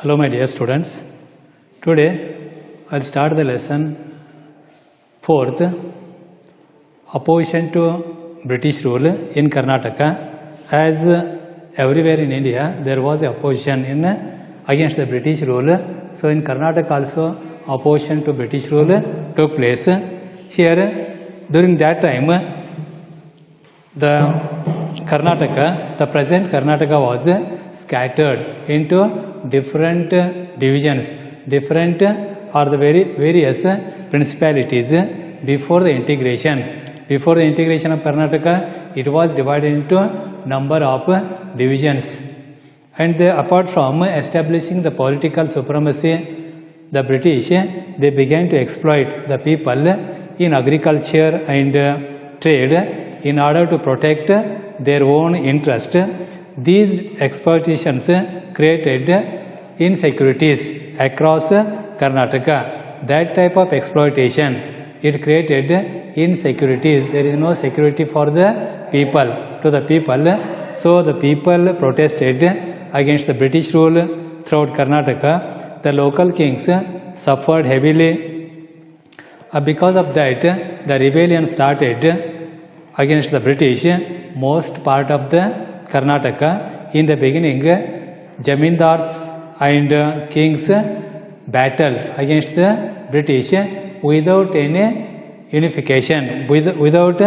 Hello my dear students. Today I will start the lesson 4th, opposition to British rule in Karnataka. As everywhere in India there was opposition against the British rule. So in Karnataka also opposition to British rule took place. Here during that time the present Karnataka was scattered into different divisions, different or the various principalities before the integration. Before the integration of Karnataka, it was divided into number of divisions. And apart from establishing the political supremacy, the British, they began to exploit the people in agriculture and trade in order to protect their own interest. These exploitations created insecurities across Karnataka. That type of exploitation, it created insecurities. There is no security for the people, to the people. So the people protested against the British rule throughout Karnataka. The local kings suffered heavily. Because of that, the rebellion started against the British, most part of the Karnataka. In the beginning, Jamindars and kings battled against the British without any unification, without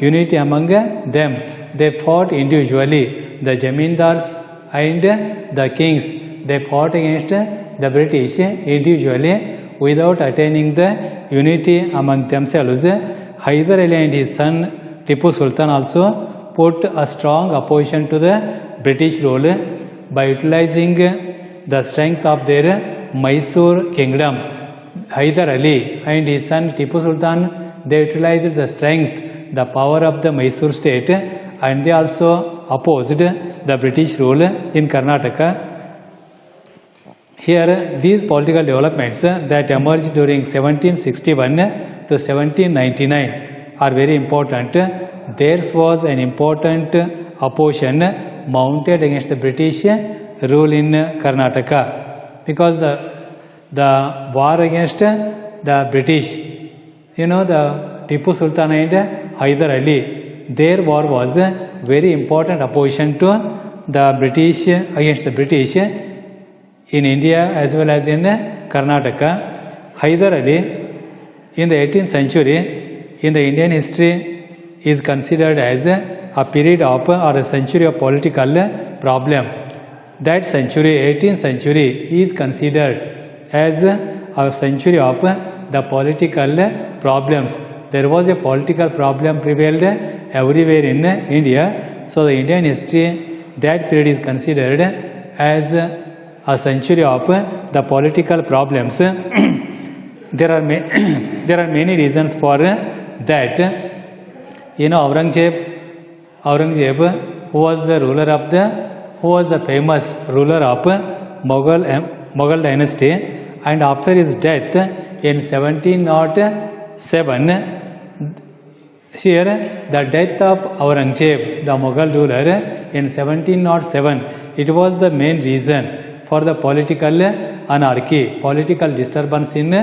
unity among them. They fought individually. The Jamindars and the kings, they fought against the British individually without attaining the unity among themselves. Hyder Ali and his son Tipu Sultan also put a strong opposition to the British rule by utilizing the strength of their Mysore kingdom. Hyder Ali and his son Tipu Sultan, they utilized the strength, the power of the Mysore state, and they also opposed the British rule in Karnataka. Here, these political developments that emerged during 1761 to 1799 are very important. There was an important opposition mounted against the British rule in Karnataka, because the war against the British, the Tipu Sultan and Hyder Ali, their war was a very important opposition to the British, against the British in India as well as in Karnataka. Hyder Ali in the 18th century in the Indian history is considered as a period of or a century of political problem. That century, 18th century, is considered as a century of the political problems. There was a political problem prevailed everywhere in India. So the Indian history, that period is considered as a century of the political problems. There are many reasons for that. Aurangzeb, who was the famous ruler of Mughal dynasty, and after his death in 1707, here the death of Aurangzeb, the Mughal ruler, in 1707, it was the main reason for the political anarchy, political disturbance in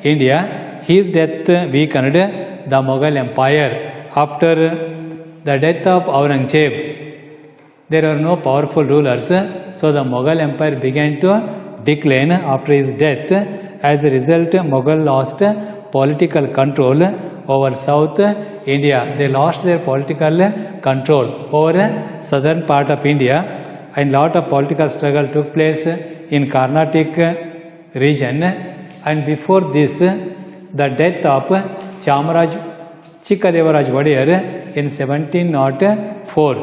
India. His death weakened the Mughal Empire. After the death of Aurangzeb, there were no powerful rulers, so the Mughal Empire began to decline after his death. As a result, Mughal lost political control over South India. They lost their political control over southern part of India, and lot of political struggle took place in Karnataka region. And before this, the death of Chikkadevaraj Wadiyar in 1704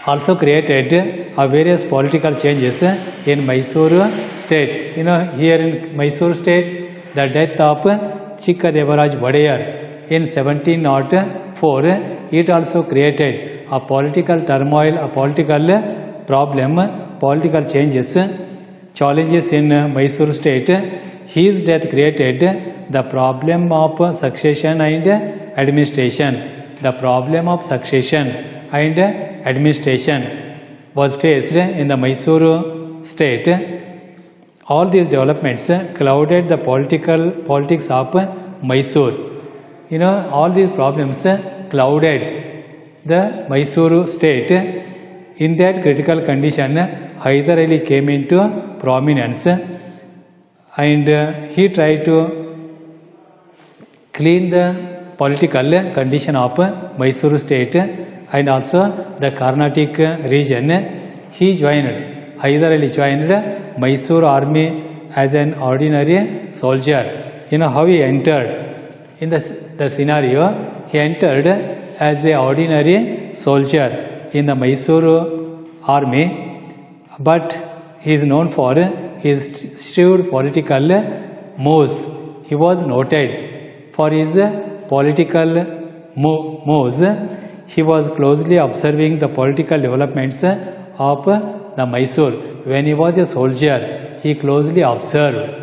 also created various political changes in Mysore state. Here in Mysore state, the death of Chikkadevaraj Wadiyar in 1704, it also created a political turmoil, a political problem, political challenges in Mysore state. His death created the problem of succession and administration. The problem of succession and administration was faced in the Mysore state, all these developments clouded the politics of Mysore. All these problems clouded the Mysore state. In that critical condition, Hyder Ali came into prominence, and he tried to clean the political condition of Mysore state and also the Carnatic region. Hyder Ali joined Mysore army as an ordinary soldier. How he entered in the scenario. He entered as an ordinary soldier in the Mysore army, but he is known for his shrewd political moves. He was noted for his political moves. He was closely observing the political developments of the Mysore. When he was a soldier, he closely observed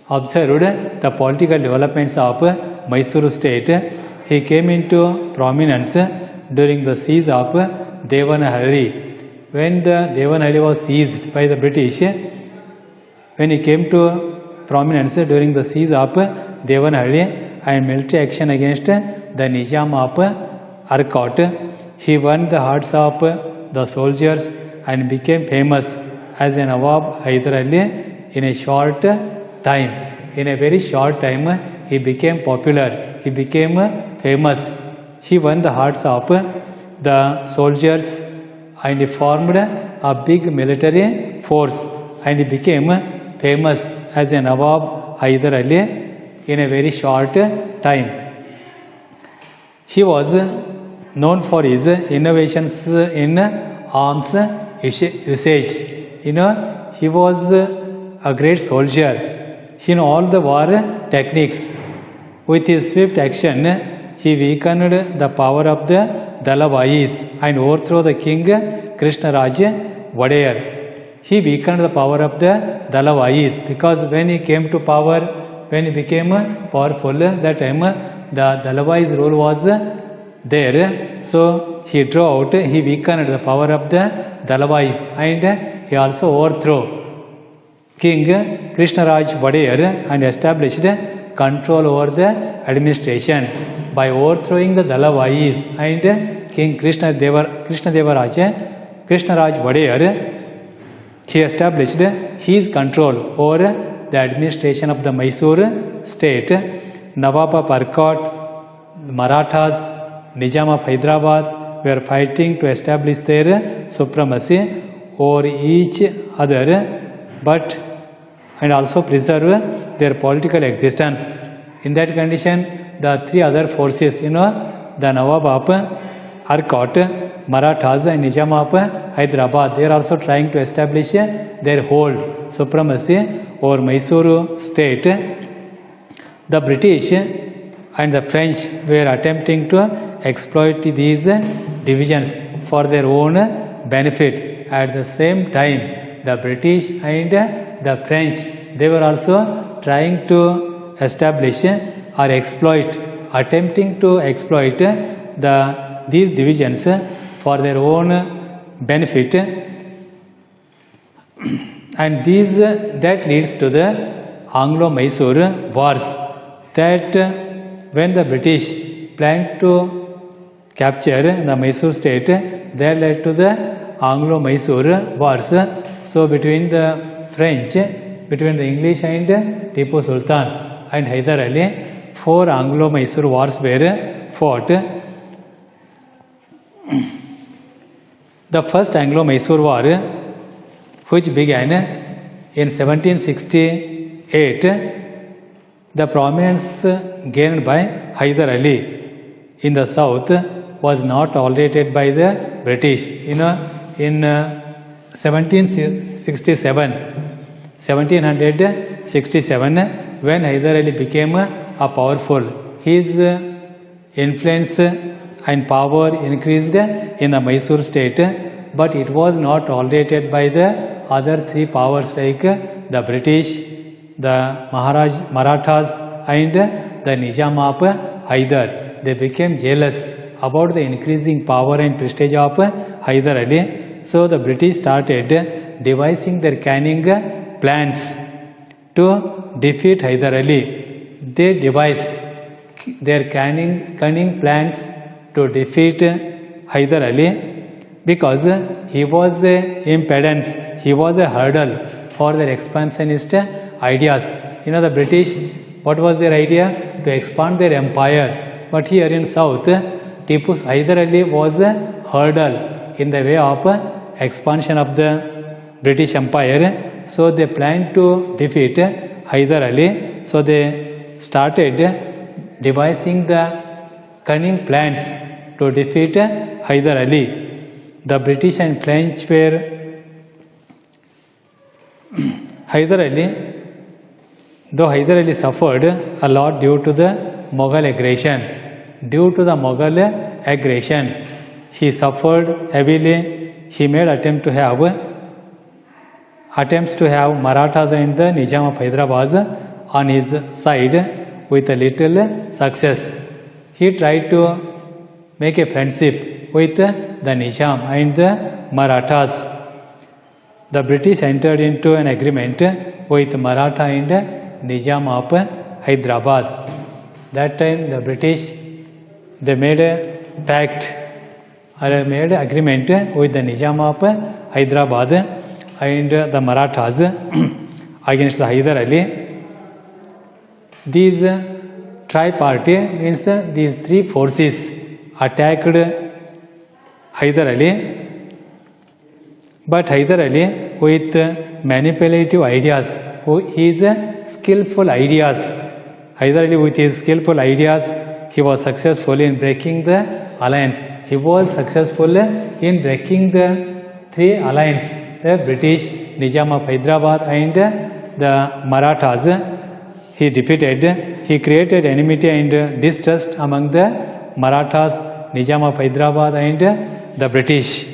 the political developments of Mysore state. He came into prominence during the siege of Devanahalli. When the Devanahalli was seized by the British, when he came to prominence during the siege of Devanahalli and military action against the Nizam of Arcot, he won the hearts of the soldiers and became famous as an Nawab Hyder Ali in a short time. In a very short time, he became popular. He became famous. He won the hearts of the soldiers and he formed a big military force, and he became famous as a Nawab Hyder Ali in a very short time. He was known for his innovations in arms usage. He was a great soldier. He knew all the war techniques. With his swift action, he weakened the power of the Dalawais and overthrew the king Krishnaraj Wadeyar. He weakened the power of the Dalawais because when he came to power, when he became powerful, that time the Dalawais rule was there. So he weakened the power of the Dalawais, and he also overthrew King Krishnaraj Wadeyar and established control over the administration. By overthrowing the Dalawais and King Krishnaraj Wadeyar, he established his control over the administration of the Mysore state. Nawab of Arcot, Marathas, Nizam of Hyderabad were fighting to establish their supremacy over each other, and also preserve their political existence. In that condition, the three other forces, the Nawab of Arcot, Marathas and Nizam of Hyderabad, they are also trying to establish their hold supremacy over Mysore state. The British and the French were attempting to exploit these divisions for their own benefit. At the same time, the British and the French, they were also trying to establish or attempting to exploit these divisions for their own benefit, and that leads to the Anglo-Mysore wars. That when the British planned to capture the Mysore state, that led to the Anglo-Mysore wars. So between the French, between the English and Tipu Sultan and Hyder Ali, 4 Anglo-Mysore wars were fought. The first Anglo-Mysore war, which began in 1768, the prominence gained by Hyder Ali in the south was not tolerated by the British. In 1767, when Hyder Ali became powerful, his influence and power increased in the Mysore state, but it was not tolerated by the other 3 powers like the British, the Marathas and the Nizam of Hyder. They became jealous about the increasing power and prestige of Hyder Ali. So the British started devising their cunning plans to defeat Hyder Ali. They devised their cunning plans to defeat Hyder Ali because he was a impedance, he was a hurdle for their expansionist ideas. You know, the British, what was their idea? To expand their empire. But here in South, Tipu Hyder Ali was a hurdle in the way of expansion of the British Empire. So they planned to defeat Hyder Ali. So they started devising the cunning plans to defeat Hyder Ali. The British and French were Hyder Ali, though Hyder Ali suffered a lot due to the Mughal aggression. Due to the Mughal aggression, he suffered heavily. He made attempts to have Marathas and the Nizam of Hyderabad on his side with a little success. He tried to make a friendship with the Nizam and the Marathas. The British entered into an agreement with Maratha and Nizam of Hyderabad. That time the British, they made a pact or made an agreement with the Nizam of Hyderabad and the Marathas against the Hyder Ali. These tri-party means these three forces attacked Hyder Ali. But Hyder Ali, with manipulative ideas, his skillful ideas, Hyder Ali with his skillful ideas, he was successful in breaking the alliance. He was successful in breaking the three alliance, the British, Nizam of Hyderabad and the Marathas. He defeated, he created enmity and distrust among the Marathas, Nizam of Hyderabad and the British.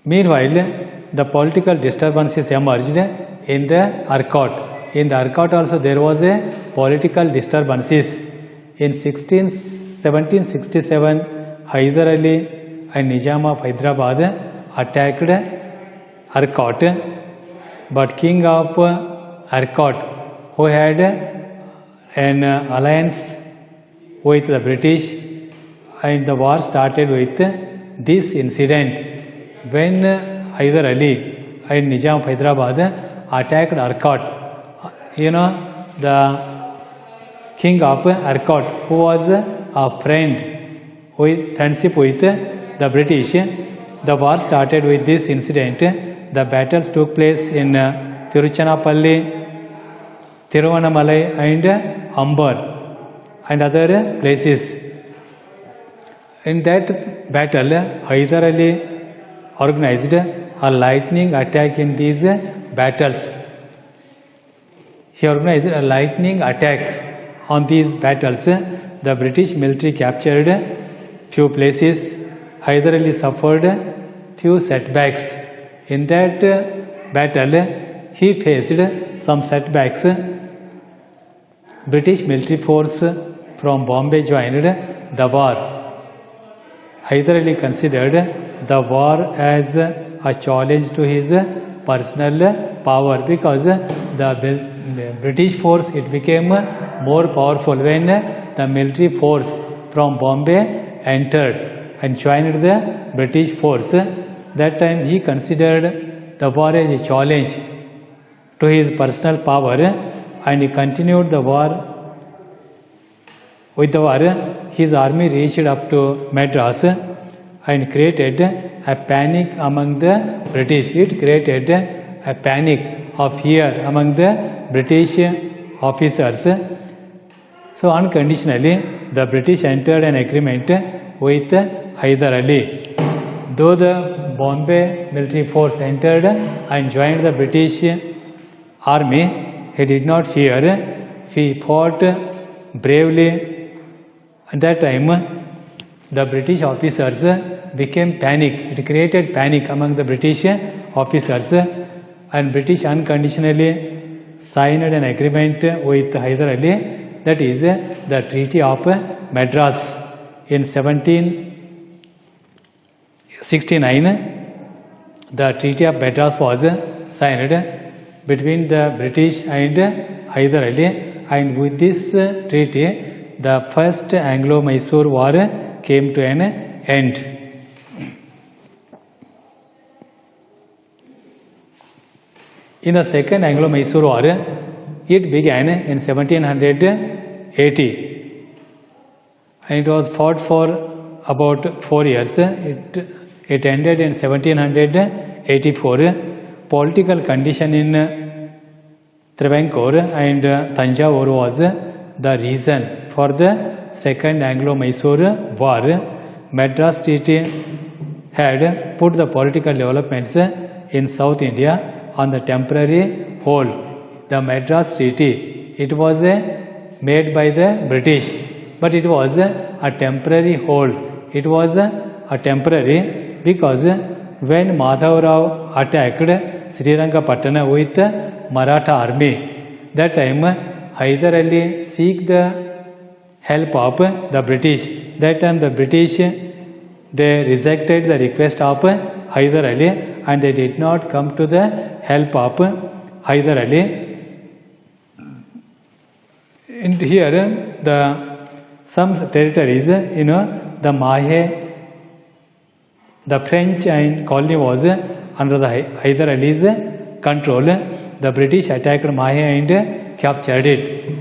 Meanwhile, the political disturbances emerged in the Arcot. In the Arcot also there was a political disturbances. In 1767, Hyder Ali and Nizam of Hyderabad attacked Arcot. But King of Arcot, who had an alliance with the British, and the war started with this incident. When Hyder Ali and Nizam of Hyderabad attacked Arcot, you know, the king of Arcot, who was a friendship with the British, the war started with this incident. The battles took place in Tiruchanapalli, Tiruvannamalai and Ambar and other places. In that battle, Hyder Ali organized a lightning attack in these battles. He organized a lightning attack on these battles. The British military captured few places. Hyder Ali suffered few setbacks. In that battle, he faced some setbacks. British military force from Bombay joined the war. Hyder Ali considered the war as a challenge to his personal power, because the British force, it became more powerful when the military force from Bombay entered and joined the British force. That time he considered the war as a challenge to his personal power, and he continued the war. With the war, his army reached up to Madras and created a panic among the British. It created a panic of fear among the British officers. So unconditionally, the British entered an agreement with Hyder Ali. Though the Bombay military force entered and joined the British army, he did not fear. He fought bravely. At that time, the British officers became panic. It created panic among the British officers, and British unconditionally signed an agreement with Hyder Ali, that is the Treaty of Madras in 1769. the Treaty of Madras was signed between the British and Hyder Ali, and with this treaty, the first Anglo-Mysore War came to an end. In the second Anglo-Mysore War, it began in 1780 and it was fought for about 4 years. It ended in 1784. Political condition in Travancore and Tanjavur was the reason for the second Anglo-Mysore War. Madras Treaty had put the political developments in South India on the temporary hold. The Madras Treaty, it was made by the British, but it was a temporary hold. It was a temporary because when Madhav Rao attacked Srirangapatna with Maratha army, that time Hyder Ali seek the help of the British. That time the British, they rejected the request of Hyder Ali and they did not come to the help of Hyder Ali. And here some territories, the Mahe, the French and colony was under the Hyder Ali's control. The British attacked Mahe and captured it.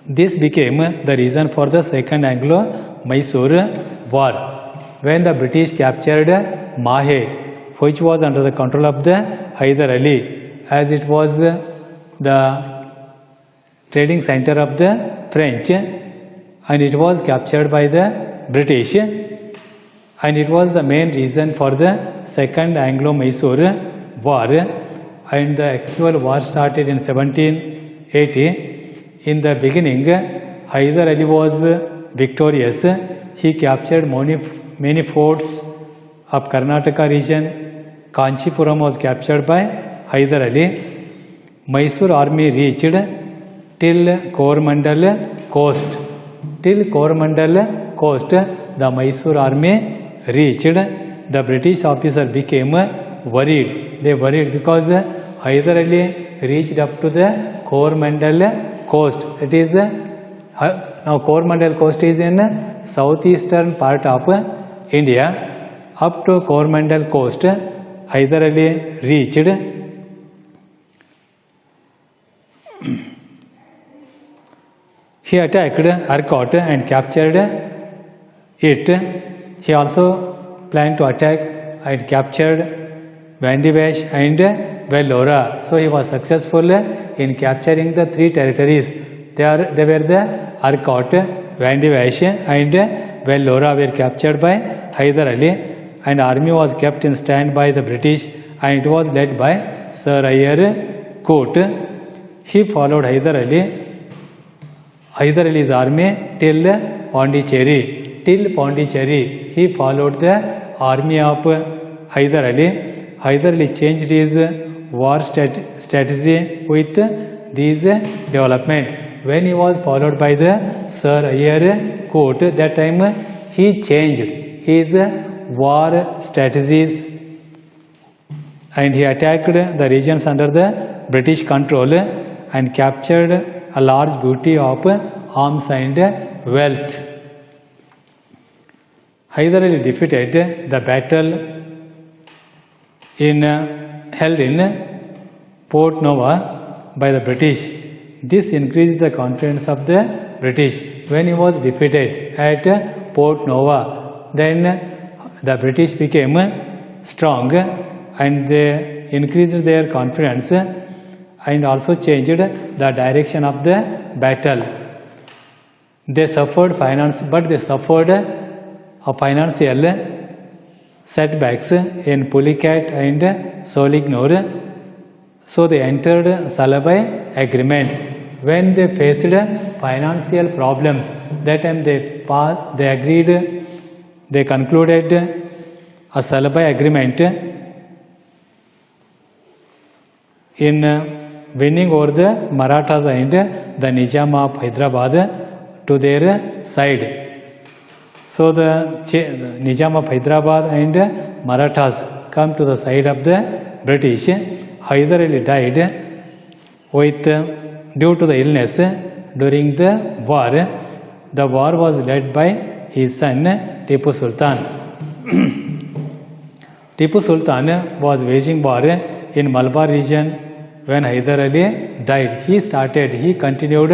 This became the reason for the second Anglo-Mysore War. When the British captured Mahe, which was under the control of the Hyder Ali, as it was the trading center of the French, and it was captured by the British, and it was the main reason for the second Anglo-Mysore War. And the actual war started in 1780. In the beginning, Hyder Ali was victorious. He captured many forts of Karnataka region. Kanchipuram was captured by Hyder Ali. Mysore army reached till Coromandel coast. Till Coromandel coast, the Mysore army reached. The British officer became worried. They worried because Hyder Ali reached up to the Coromandel coast. It is now Coromandel coast is in southeastern part of India. Up to Coromandel coast, Hyder Ali reached. He attacked Arcot and captured it. He also planned to attack and captured Vandivash and Vellora. So he was successful in capturing the three territories. They were the Arcot, Vandivash and Vellora were captured by Hyder Ali, and army was kept in stand by the British, and it was led by Sir Eyre Coote. He followed Hyder Ali's army till Pondicherry. Till Pondicherry, he followed the army of Hyder Ali. Hyder Ali changed his war strategy with these development. When he was followed by the Sir Eyre Coote, that time he changed his war strategies and he attacked the regions under the British control and captured a large booty of arms and wealth. Hyder Ali defeated the battle held in Port Nova by the British. This increased the confidence of the British. When he was defeated at Port Nova, then the British became strong and they increased their confidence and also changed the direction of the battle. They suffered financial setbacks in Pulicat and Solignor. So they entered Salabai agreement. When they faced financial problems, that time they concluded a Salabai agreement in winning over the Marathas and the Nizam of Hyderabad to their side. So the Nizam of Hyderabad and Marathas come to the side of the British. Hyder Ali died with due to the illness during the war. The war was led by his son Tipu Sultan. Tipu Sultan was waging war in Malabar region when Hyder Ali died. He continued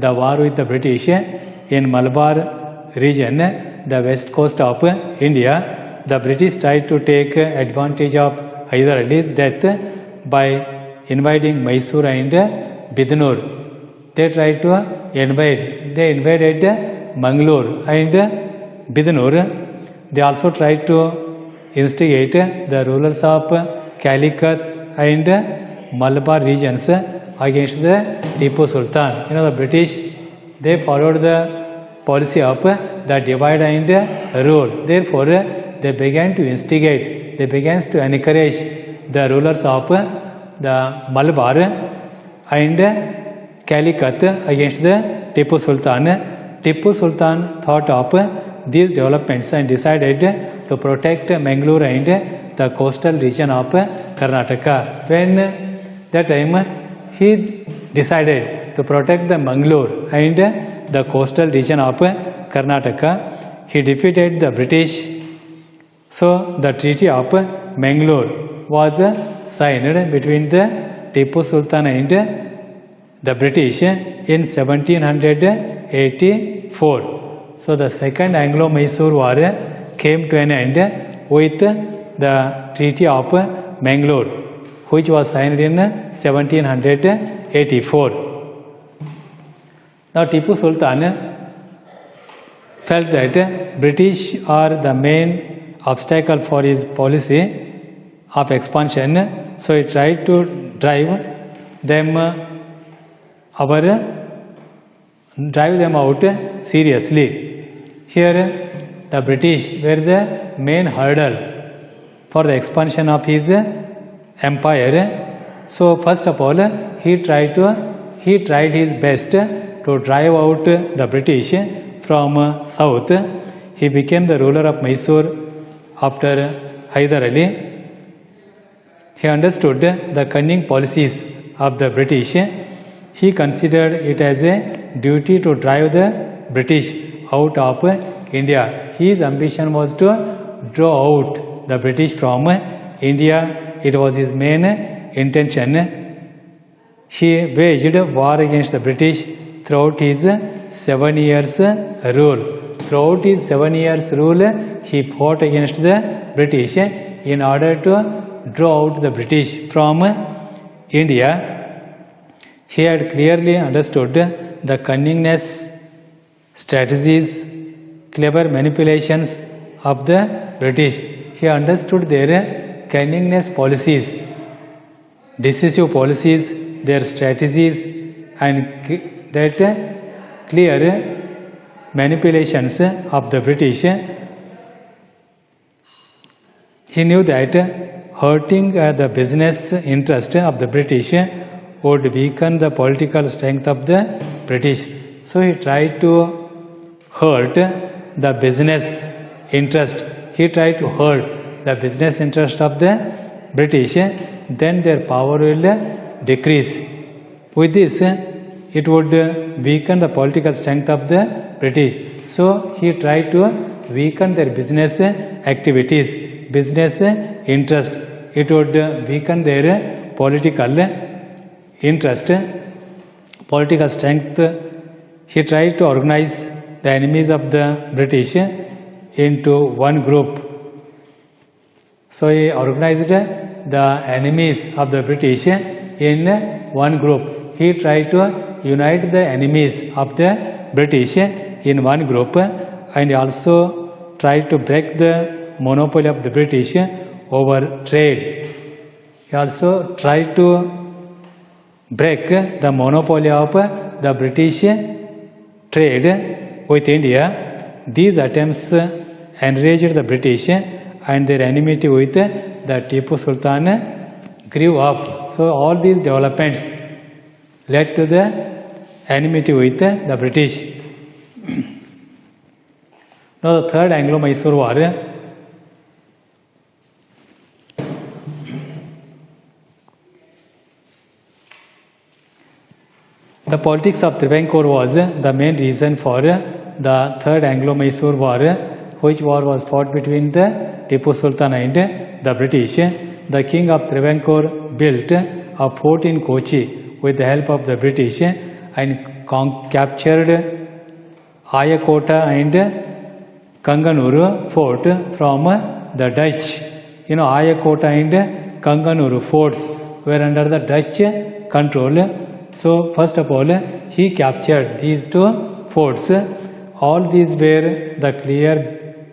the war with the British in Malabar region, the west coast of India. The British tried to take advantage of Hyder Ali's death by invading Mysore and Bidnur. They tried to invade. They invaded Mangalore and Bidnur. They also tried to instigate the rulers of Calicut and Malabar regions against the Tipu Sultan. The British, they followed the policy of the divide and rule. Therefore, they began to instigate, they began to encourage the rulers of the Malabar and Calicut against the Tipu Sultan. Tipu Sultan thought of these developments and decided to protect Mangalore and the coastal region of Karnataka. When that time he decided to protect the Mangalore and the coastal region of Karnataka, he defeated the British. So the Treaty of Mangalore was signed between the Tipu Sultan and the British in 1784. So the Second Anglo-Mysore War came to an end with the Treaty of Mangalore, which was signed in 1784. Now Tipu Sultan felt that British are the main obstacle for his policy of expansion, so he tried to drive them out seriously. Here the British were the main hurdle for the expansion of his empire. So first of all, he tried his best to drive out the British from south. He became the ruler of Mysore after Hyder Ali. He understood the cunning policies of the British. He considered it as a duty to drive the British out of India. His ambition was to draw out the British from India. It was his main intention. He waged war against the British throughout his 7 years rule. Throughout his 7 years rule, he fought against the British in order to draw out the British from India. He had clearly understood the cunningness, strategies, clever manipulations of the British. He understood their cunningness policies, decisive policies, their strategies, and that clear manipulations of the British. He knew that hurting the business interest of the British would weaken the political strength of the British. So he tried to hurt the business interest. He tried to hurt the business interest of the British. Then their power will decrease. With this, it would weaken the political strength of the British. So he tried to weaken their business activities, business interest. It would weaken their political interest, political strength. He tried to organize the enemies of the British into one group. So he organized the enemies of the British in one group. He tried to unite the enemies of the British in one group, and he also tried to break the monopoly of the British over trade. He also tried to break the monopoly of the British trade with India. These attempts enraged the British, and their enmity with the Tipu Sultan grew up. So all these developments led to the enmity with the British. Now the Third Anglo-Mysore War. The politics of Travancore was the main reason for the Third Anglo-Mysore War, which war was fought between the Tipu Sultan and the British. The king of Travancore built a fort in Kochi with the help of the British and captured Ayakota and Kanganuru fort from the Dutch. You know, Ayakota and Kanganuru forts were under the Dutch control. So first of all, he captured these two forts. All these were the clear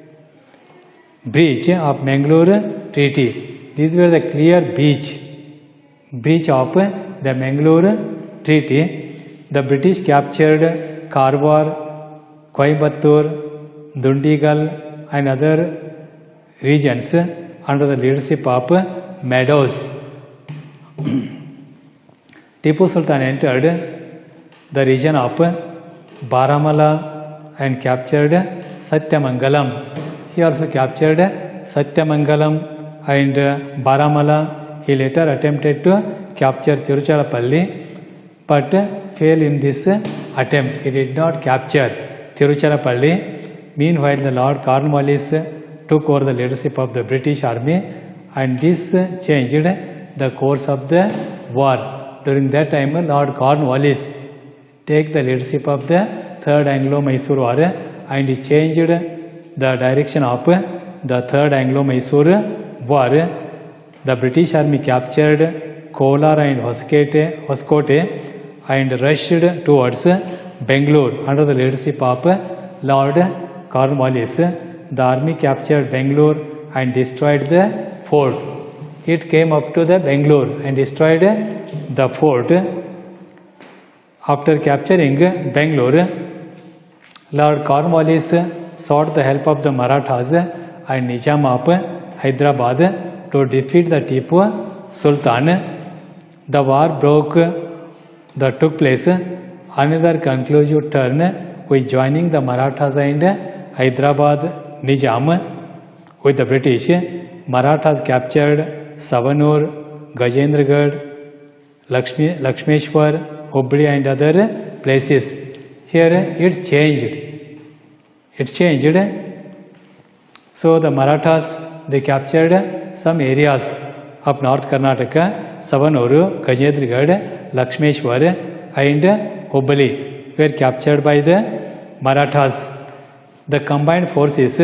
breach of Mangalore Treaty. These were the clear breach of the Mangalore Treaty. The British captured Karwar, Coimbatore, Dundigal and other regions under the leadership of Meadows. Tipu Sultan entered the region of Baramala and captured Satyamangalam. He also captured Satyamangalam and Baramala. He later attempted to capture Tiruchirappalli but failed in this attempt. He did not capture Tiruchirappalli. Meanwhile, the Lord Cornwallis took over the leadership of the British Army and this changed the course of the war. During that time, Lord Cornwallis took the leadership of the Third Anglo-Mysore War and he changed the direction of the Third Anglo-Mysore War. The British Army captured Kolar and Hoskote and rushed towards Bangalore under the leadership of Lord Cornwallis. The army captured Bangalore and destroyed the fort. It came up to the Bangalore and destroyed the fort. After capturing Bangalore, Lord Cornwallis sought the help of the Marathas and Nizam of Hyderabad to defeat the Tipu Sultan. The war took place. Another conclusive turn with joining the Marathas and Hyderabad Nizam with the British. Marathas captured Savanur, Gajendragarh, Lakshmeshwar, Hubli and other places. Here it changed. So the Marathas, they captured some areas of North Karnataka, Savanur, Gajendragarh, Lakshmeshwar and Hubli were captured by the Marathas. The combined forces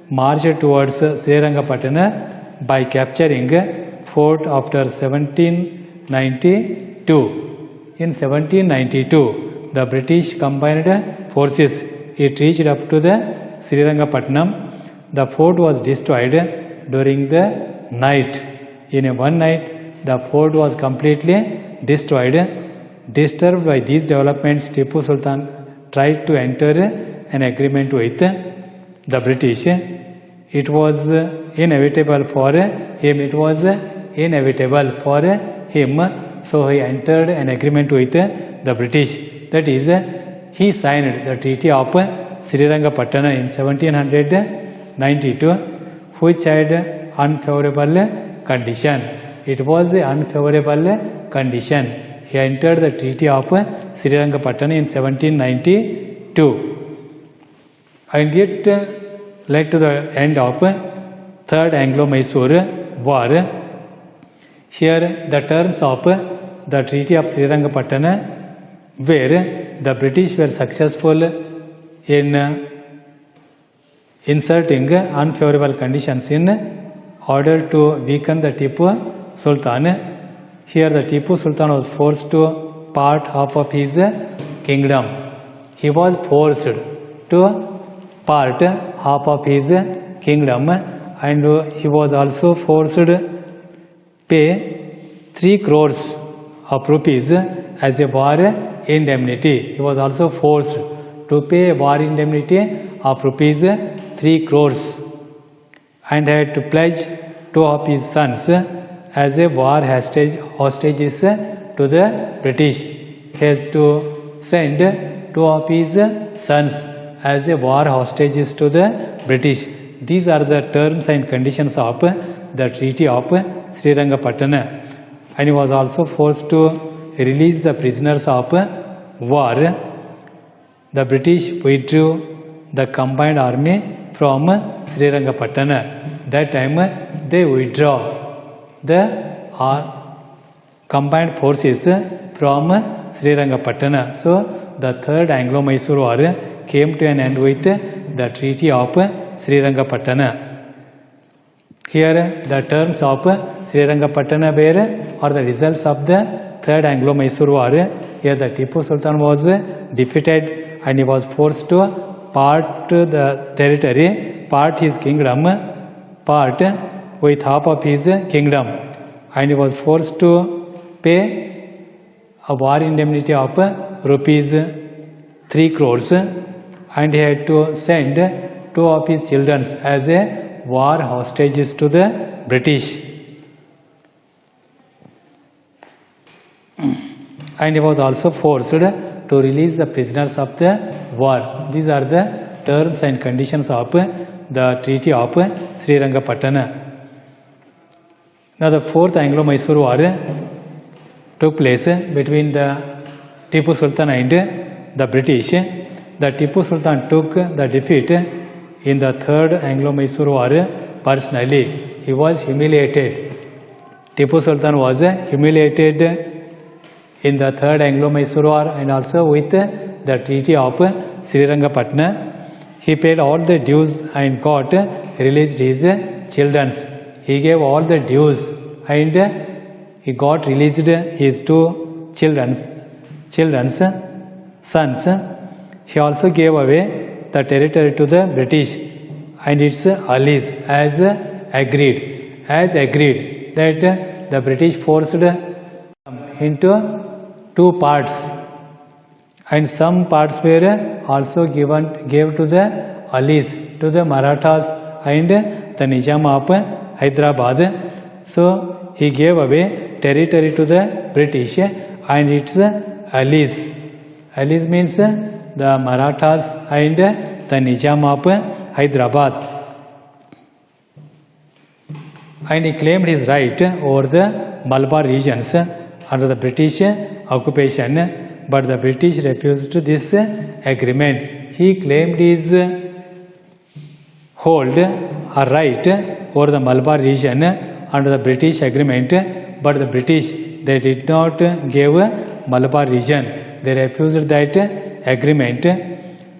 marched towards Srirangapatna by capturing fort after 1792. In 1792, the British combined forces, it reached up to the Srirangapatnam. The fort was destroyed during the night. In one night, the fort was completely destroyed. Disturbed by these developments, Tipu Sultan tried to enter an agreement with the British. It was inevitable for him. So he entered an agreement with the British. That is, he signed the Treaty of Srirangapatna in 1792, which had unfavorable condition. It was an unfavorable condition. He entered the Treaty of Srirangapatna in 1792. And it led to the end of Third Anglo-Mysore War. Here the terms of the Treaty of Srirangapatna were the British were successful in inserting unfavorable conditions in order to weaken the Tipu Sultan. Here the Tipu Sultan was forced to part half of his kingdom. He was forced to part half of his kingdom and he was also forced to pay 3 crores of rupees as a war indemnity. He was also forced to pay a war indemnity of rupees 3 crores and had to pledge 2 of his sons as a war hostages to the British. He has to send 2 of his sons as a war hostages to the British. These are the terms and conditions of the Treaty of Srirangapatna. And he was also forced to release the prisoners of war. The British withdrew the combined army from Srirangapatna. That time they withdraw the combined forces from Srirangapatna. So the Third Anglo-Mysore War came to an end with the Treaty of Srirangapatna. Here the terms of Srirangapatna are the results of the Third Anglo-Mysore War. Here the Tipu Sultan was defeated and he was forced to part the territory, part his kingdom, part with half of his kingdom, and he was forced to pay a war indemnity of rupees 3 crores, and he had to send 2 of his children as a war hostages to the British. And he was also forced to release the prisoners of the war. These are the terms and conditions of the Treaty of Srirangapatna. Now the Fourth Anglo-Mysore War took place between the Tipu Sultan and the British. The Tipu Sultan took the defeat in the Third Anglo-Mysore War personally. He was humiliated. Tipu Sultan was humiliated in the Third Anglo-Mysore War and also with the Treaty of Srirangapatna. He paid all the dues and got released his children. He gave all the dues and he got released his 2 children's sons. He also gave away the territory to the British and its allies as agreed that the British forced into 2 parts, and some parts were also gave to the allies, to the Marathas and the Nizam of Hyderabad. So he gave away territory to the British and its allies. Allies means the Marathas and the Nizam of Hyderabad. And he claimed his right over the Malabar regions under the British occupation, but the British refused this agreement. He claimed his hold a right over the Malabar region under the British agreement, but the British, they did not give Malabar region. They refused that agreement.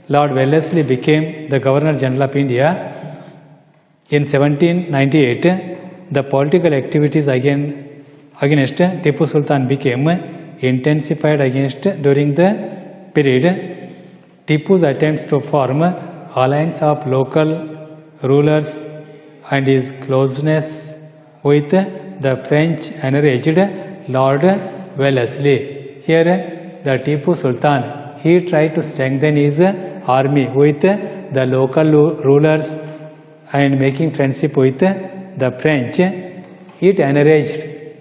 Lord Wellesley became the Governor General of India in 1798. The political activities against Tipu Sultan became intensified during the period. Tipu's attempts to form alliance of local rulers and his closeness with the French enraged Lord Wellesley. Here the Tipu Sultan, he tried to strengthen his army with the local rulers and making friendship with the French. It enraged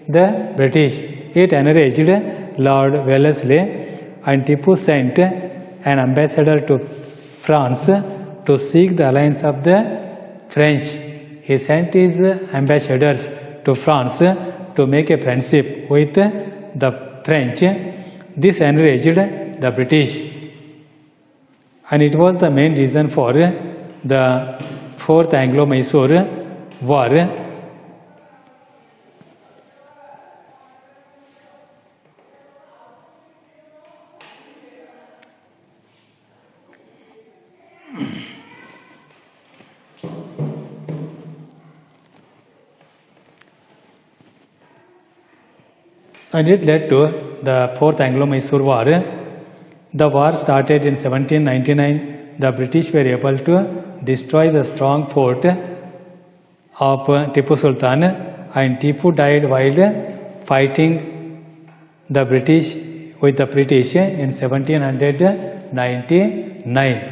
the British. It enraged Lord Wellesley, and Tipu sent an ambassador to France to seek the alliance of the French. He sent his ambassadors to France to make a friendship with the French. This enraged the British, and it was the main reason for the Fourth Anglo-Mysore War. And it led to the Fourth Anglo-Mysore War. The war started in 1799. The British were able to destroy the strong fort of Tipu Sultan, and Tipu died while fighting the British with the British in 1799.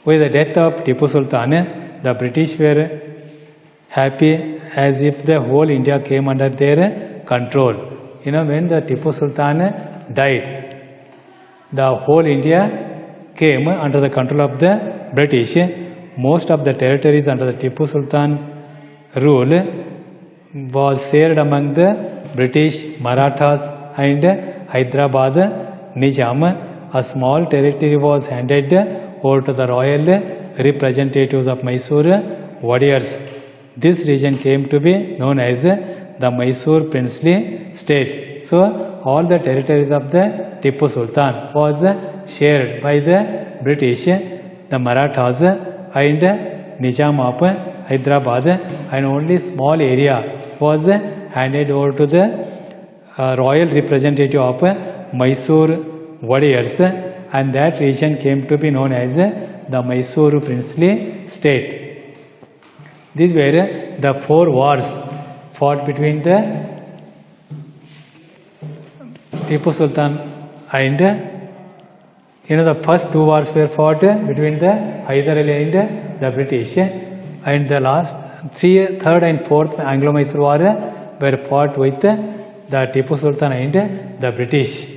With the death of Tipu Sultan, the British were happy as if the whole India came under their control. When the Tipu Sultan died, the whole India came under the control of the British. Most of the territories under the Tipu Sultan's rule was shared among the British, Marathas and Hyderabad Nizam. A small territory was handed over to the royal representatives of Mysore warriors. This region came to be known as the Mysore princely state. So all the territories of the Tipu Sultan was shared by the British, the Marathas and Nizam of Hyderabad, and only small area was handed over to the royal representative of Mysore warriors, and that region came to be known as the Mysore princely state. These were the 4 wars fought between the Tipu Sultan and the first 2 wars were fought between the Hyder Ali and the British, and the last 3rd and 4th Anglo-Mysore war were fought with the Tipu Sultan and the British.